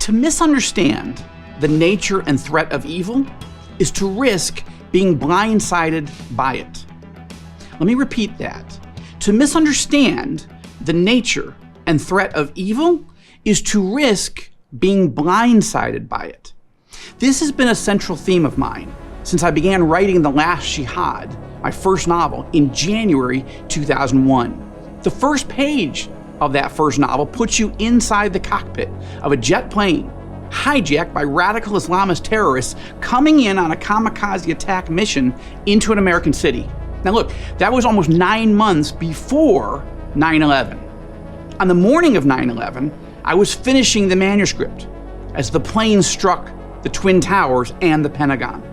To misunderstand the nature and threat of evil is to risk being blindsided by it. Let me repeat that. To misunderstand the nature and threat of evil is to risk being blindsided by it. This has been a central theme of mine since I began writing The Last Jihad, my first novel, in January 2001. The first page of that first novel puts you inside the cockpit of a jet plane hijacked by radical Islamist terrorists coming in on a kamikaze attack mission into an American city. Now look, that was almost 9 months before 9/11. On the morning of 9/11, I was finishing the manuscript as the plane struck the Twin Towers and the Pentagon.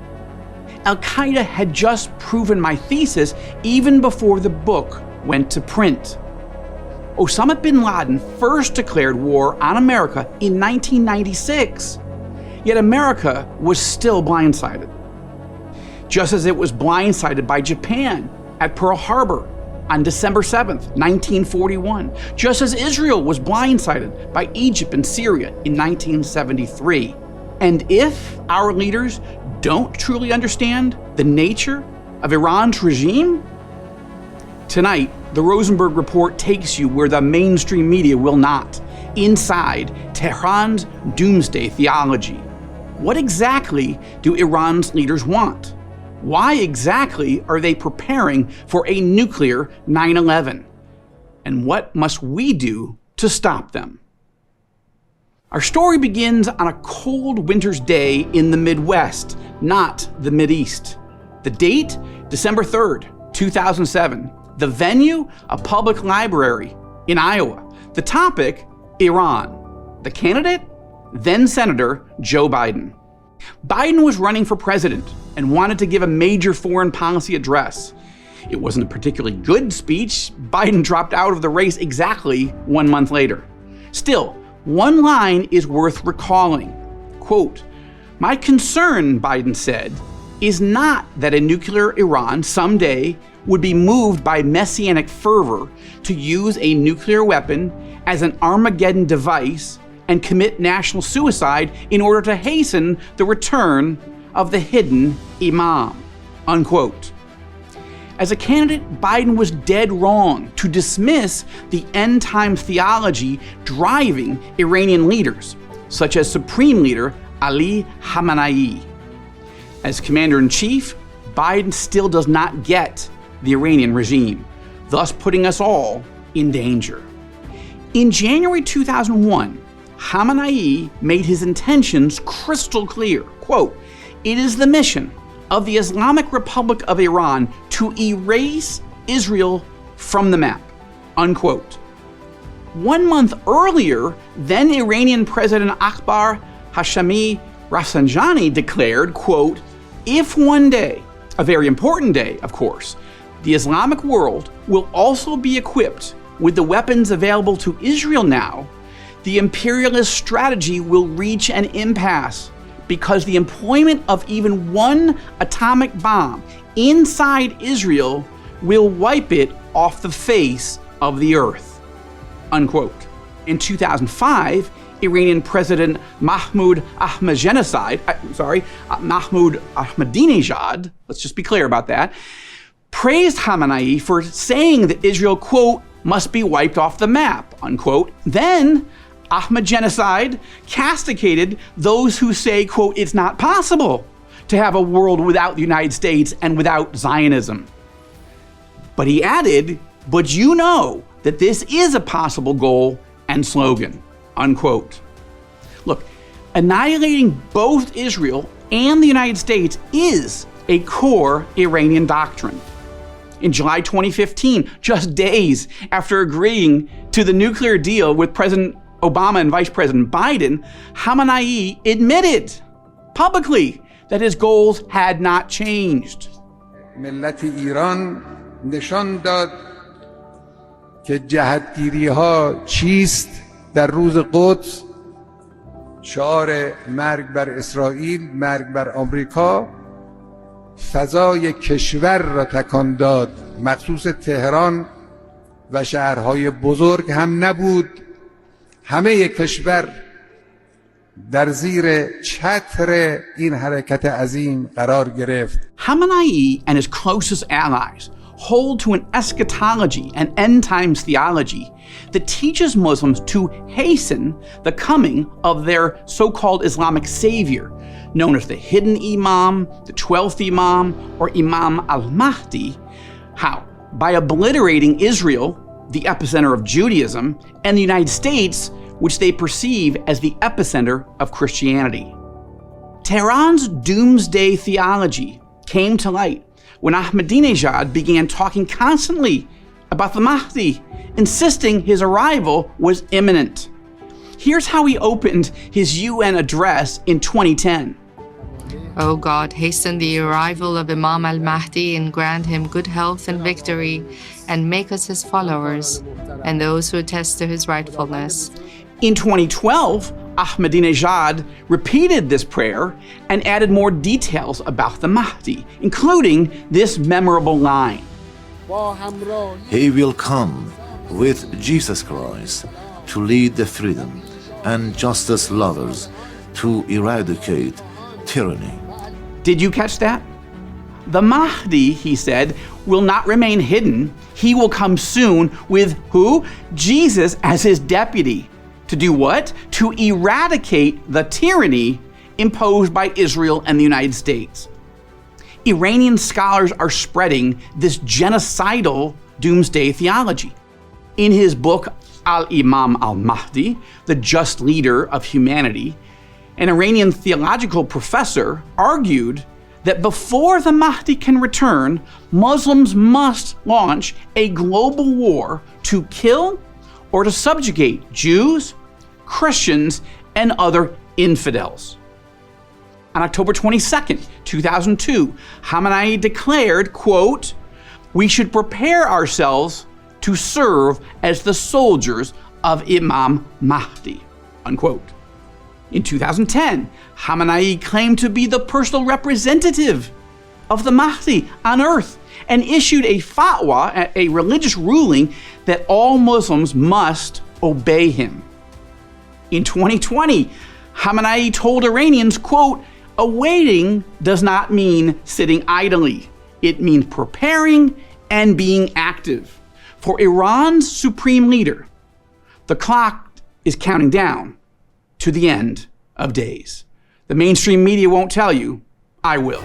Al-Qaeda had just proven my thesis even before the book went to print. Osama bin Laden first declared war on America in 1996, yet America was still blindsided. Just as it was blindsided by Japan at Pearl Harbor on December 7th, 1941, just as Israel was blindsided by Egypt and Syria in 1973. And if our leaders don't truly understand the nature of Iran's regime, tonight, the Rosenberg Report takes you where the mainstream media will not, inside Tehran's Doomsday Theology. What exactly do Iran's leaders want? Why exactly are they preparing for a nuclear 9/11? And what must we do to stop them? Our story begins on a cold winter's day in the Midwest, not the Mideast. The date, December 3rd, 2007. The venue, a public library in Iowa. The topic, Iran. The candidate, then Senator Joe Biden. Biden was running for president and wanted to give a major foreign policy address. It wasn't a particularly good speech. Biden dropped out of the race exactly 1 month later. Still, one line is worth recalling. Quote, "My concern," Biden said, "is not that a nuclear Iran someday would be moved by messianic fervor to use a nuclear weapon as an Armageddon device and commit national suicide in order to hasten the return of the hidden imam," unquote. As a candidate, Biden was dead wrong to dismiss the end-time theology driving Iranian leaders, such as Supreme Leader Ali Khamenei. As commander-in-chief, Biden still does not get the Iranian regime, thus putting us all in danger. In January 2001, Khamenei made his intentions crystal clear. Quote, "It is the mission of the Islamic Republic of Iran to erase Israel from the map," unquote. 1 month earlier, then Iranian President Akbar Hashemi Rafsanjani declared, quote, "If one day, a very important day, of course, the Islamic world will also be equipped with the weapons available to Israel now, the imperialist strategy will reach an impasse because the employment of even one atomic bomb inside Israel will wipe it off the face of the earth," unquote. In 2005, Iranian President Mahmoud Ahmadinejad, let's just be clear about that, praised Khamenei for saying that Israel, quote, "must be wiped off the map," unquote. Then Ahmadinejad castigated those who say, quote, "it's not possible to have a world without the United States and without Zionism." But he added, "but you know that this is a possible goal and slogan," unquote. Look, annihilating both Israel and the United States is a core Iranian doctrine. In July 2015, just days after agreeing to the nuclear deal with President Obama and Vice President Biden, Khamenei admitted publicly that his goals had not changed. ملت ایران نشان داد که جهتگیری‌ها چیست در روز قدس، شعار مرگ بر اسرائیل، مرگ بر آمریکا، فضای کشور را تکان داد، مخصوص تهران و شهرهای بزرگ هم نبود. همه کشور در زیر چتر این حرکت عظیم قرار گرفت. Khamenei and his closest allies hold to an eschatology and end times theology that teaches Muslims to hasten the coming of their so-called Islamic savior, known as the hidden Imam, the 12th Imam, or Imam al-Mahdi. How? By obliterating Israel, the epicenter of Judaism, and the United States, which they perceive as the epicenter of Christianity. Tehran's Doomsday Theology came to light when Ahmadinejad began talking constantly about the Mahdi, insisting his arrival was imminent. Here's how he opened his UN address in 2010. O God, hasten the arrival of Imam al-Mahdi and grant him good health and victory, and make us his followers, and those who attest to his rightfulness. In 2012, Ahmadinejad repeated this prayer and added more details about the Mahdi, including this memorable line. He will come with Jesus Christ to lead the freedom and justice lovers to eradicate tyranny. Did you catch that? The Mahdi, he said, will not remain hidden. He will come soon with who? Jesus as his deputy. To do what? To eradicate the tyranny imposed by Israel and the United States. Iranian scholars are spreading this genocidal doomsday theology. In his book, Al-Imam al-Mahdi, The Just Leader of Humanity, an Iranian theological professor argued that before the Mahdi can return, Muslims must launch a global war to kill or to subjugate Jews, Christians, and other infidels. On October 22nd, 2002, Khamenei declared, quote, "We should prepare ourselves to serve as the soldiers of Imam Mahdi," unquote. In 2010, Khamenei claimed to be the personal representative of the Mahdi on earth and issued a fatwa, a religious ruling, that all Muslims must obey him. In 2020, Khamenei told Iranians, quote, "Awaiting does not mean sitting idly. It means preparing and being active." For Iran's supreme leader, the clock is counting down to the end of days. The mainstream media won't tell you. I will.